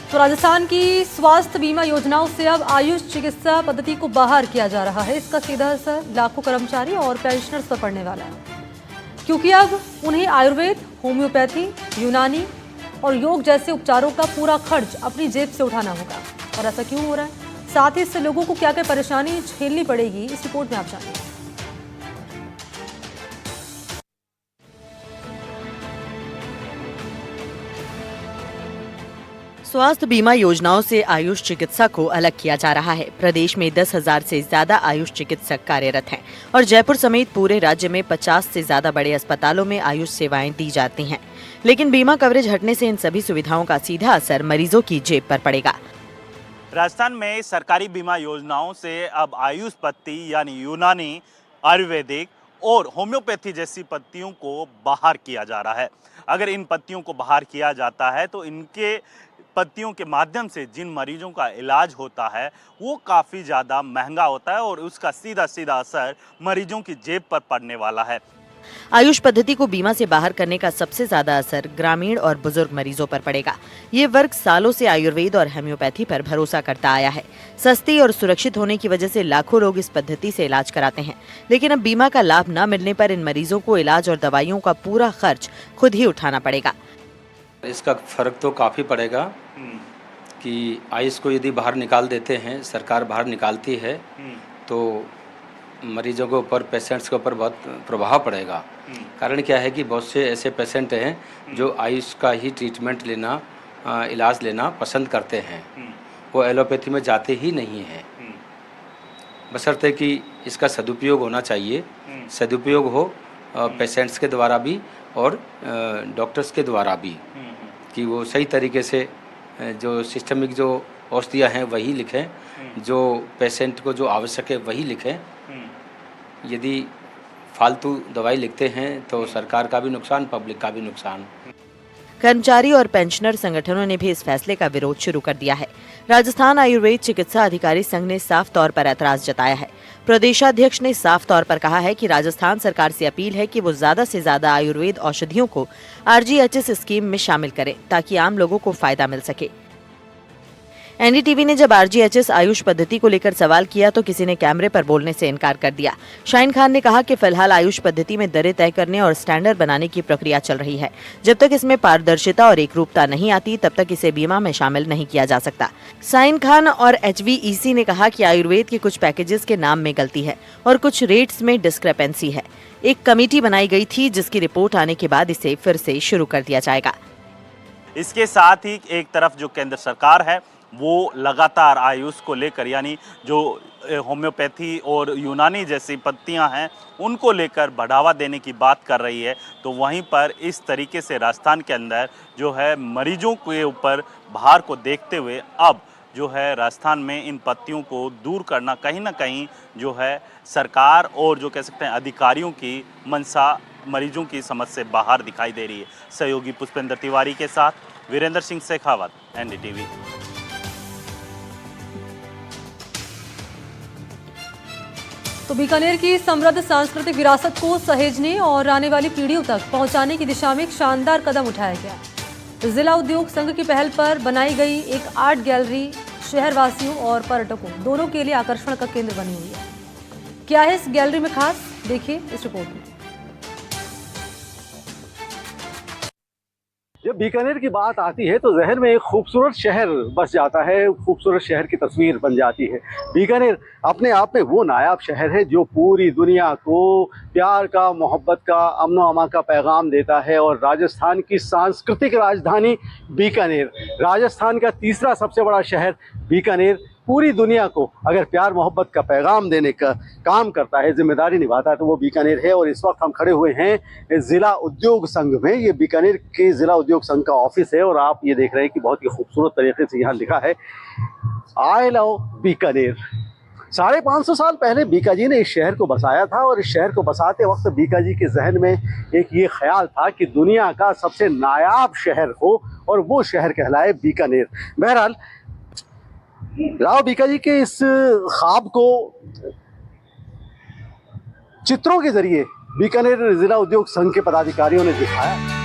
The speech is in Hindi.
तो राजस्थान की स्वास्थ्य बीमा योजनाओं से अब आयुष चिकित्सा पद्धति को बाहर किया जा रहा है। इसका सीधा असर लाखों कर्मचारी और पेंशनर्स पर पड़ने वाला है, क्योंकि अब उन्हें आयुर्वेद, होम्योपैथी, यूनानी और योग जैसे उपचारों का पूरा खर्च अपनी जेब से उठाना होगा। और ऐसा क्यों हो रहा है, साथ ही इससे लोगों को क्या क्या परेशानी झेलनी पड़ेगी, इस रिपोर्ट में आप जानिए। स्वास्थ्य बीमा योजनाओं से आयुष चिकित्सा को अलग किया जा रहा है। प्रदेश में 10,000 से ज्यादा आयुष चिकित्सक कार्यरत हैं और जयपुर समेत पूरे राज्य में 50 से ज्यादा बड़े अस्पतालों में आयुष सेवाएं दी जाती हैं। लेकिन बीमा कवरेज हटने से इन सभी सुविधाओं का सीधा असर मरीजों की जेब पर पड़ेगा। राजस्थान में सरकारी बीमा योजनाओं से अब आयुष पत्ती यानी यूनानी, आयुर्वेदिक और होम्योपैथी जैसी पत्तियों को बाहर किया जा रहा है। अगर इन पत्तियों को बाहर किया जाता है तो इनके पत्तियों के माध्यम से जिन मरीजों का इलाज होता है वो काफ़ी ज़्यादा महंगा होता है और उसका सीधा सीधा असर मरीजों की जेब पर पड़ने वाला है। आयुष पद्धति को बीमा से बाहर करने का सबसे ज्यादा असर ग्रामीण और बुजुर्ग मरीजों पर पड़ेगा। ये वर्ग सालों से आयुर्वेद और होम्योपैथी पर भरोसा करता आया है। सस्ती और सुरक्षित होने की वजह से लाखों लोग इस पद्धति से इलाज कराते हैं, लेकिन अब बीमा का लाभ न मिलने पर इन मरीजों को इलाज और दवाइयों का पूरा खर्च खुद ही उठाना पड़ेगा। इसका फर्क तो काफ़ी पड़ेगा कि आयुष को यदि बाहर निकाल देते हैं, सरकार बाहर निकालती है तो मरीजों के ऊपर, पेशेंट्स के ऊपर बहुत प्रभाव पड़ेगा। कारण क्या है कि बहुत से ऐसे पेशेंट हैं जो आयुष का ही ट्रीटमेंट लेना, इलाज लेना पसंद करते हैं, वो एलोपैथी में जाते ही नहीं हैं। बशर्ते कि इसका सदुपयोग होना चाहिए, सदुपयोग हो पेशेंट्स के द्वारा भी और डॉक्टर्स के द्वारा भी, कि वो सही तरीके से जो सिस्टमिक जो औषधियाँ हैं वही लिखें, जो पेशेंट को जो आवश्यक है वही लिखें। यदि फालतू दवाई लिखते हैं तो सरकार का भी नुकसान, पब्लिक का भी नुकसान। कर्मचारी और पेंशनर संगठनों ने भी इस फैसले का विरोध शुरू कर दिया है। राजस्थान आयुर्वेद चिकित्सा अधिकारी संघ ने साफ तौर पर ऐतराज जताया है। प्रदेशाध्यक्ष ने साफ तौर पर कहा है कि राजस्थान सरकार से अपील है कि वो ज्यादा से ज्यादा आयुर्वेद औषधियों को RGHS स्कीम में शामिल करे ताकि आम लोगों को फायदा मिल सके। NDTV ने जब RGHS आयुष पद्धति को लेकर सवाल किया तो किसी ने कैमरे पर बोलने से इनकार कर दिया। शाहीन खान ने कहा कि फिलहाल आयुष पद्धति में दरें तय करने और स्टैंडर्ड बनाने की प्रक्रिया चल रही है। जब तक इसमें पारदर्शिता और एकरूपता नहीं आती तब तक इसे बीमा में शामिल नहीं किया जा सकता। शाहीन खान और HVEC ने कहा कि आयुर्वेद के कुछ पैकेजेस के नाम में गलती है और कुछ रेट्स में डिस्क्रेपेंसी है। एक कमेटी बनाई गई थी जिसकी रिपोर्ट आने के बाद इसे फिर से शुरू कर दिया जाएगा। इसके साथ ही एक तरफ जो केंद्र सरकार है वो लगातार आयुष को लेकर, यानी जो होम्योपैथी और यूनानी जैसी पत्तियां हैं उनको लेकर बढ़ावा देने की बात कर रही है, तो वहीं पर इस तरीके से राजस्थान के अंदर जो है मरीजों के ऊपर भार को देखते हुए अब जो है राजस्थान में इन पत्तियों को दूर करना कहीं ना कहीं जो है सरकार और जो कह सकते हैं अधिकारियों की मंशा मरीजों की समझ से बाहर दिखाई दे रही है। सहयोगी पुष्पेंद्र तिवारी के साथ वीरेंद्र सिंह शेखावत, NDTV। तो बीकानेर की समृद्ध सांस्कृतिक विरासत को सहेजने और आने वाली पीढ़ियों तक पहुंचाने की दिशा में एक शानदार कदम उठाया गया। जिला उद्योग संघ की पहल पर बनाई गई एक आर्ट गैलरी शहरवासियों और पर्यटकों दोनों के लिए आकर्षण का केंद्र बनी हुई है। क्या है इस गैलरी में खास, देखिए इस रिपोर्ट में। जब बीकानेर की बात आती है तो जहन में एक खूबसूरत शहर बस जाता है, खूबसूरत शहर की तस्वीर बन जाती है। बीकानेर अपने आप में वो नायाब शहर है जो पूरी दुनिया को प्यार का, मोहब्बत का, अमन व अमान का पैगाम देता है। और राजस्थान की सांस्कृतिक राजधानी बीकानेर, राजस्थान का तीसरा सबसे बड़ा शहर बीकानेर पूरी दुनिया को अगर प्यार मोहब्बत का पैगाम देने का काम करता है, जिम्मेदारी निभाता है, तो वो बीकानेर है। और इस वक्त हम खड़े हुए हैं ज़िला उद्योग संघ में। ये बीकानेर के ज़िला उद्योग संघ का ऑफिस है और आप ये देख रहे हैं कि बहुत ही खूबसूरत तरीके से यहाँ लिखा है आई लव बीकानेर। 550 साल पहले बीका जी ने इस शहर को बसाया था और इस शहर को बसाते वक्त बीका जी के जहन में एक ये ख्याल था कि दुनिया का सबसे नायाब शहर हो और वो शहर कहलाए बीकानेर। बहरहाल राव बीका जी के इस ख्वाब को चित्रों के जरिए बीकानेर जिला उद्योग संघ के पदाधिकारियों ने दिखाया।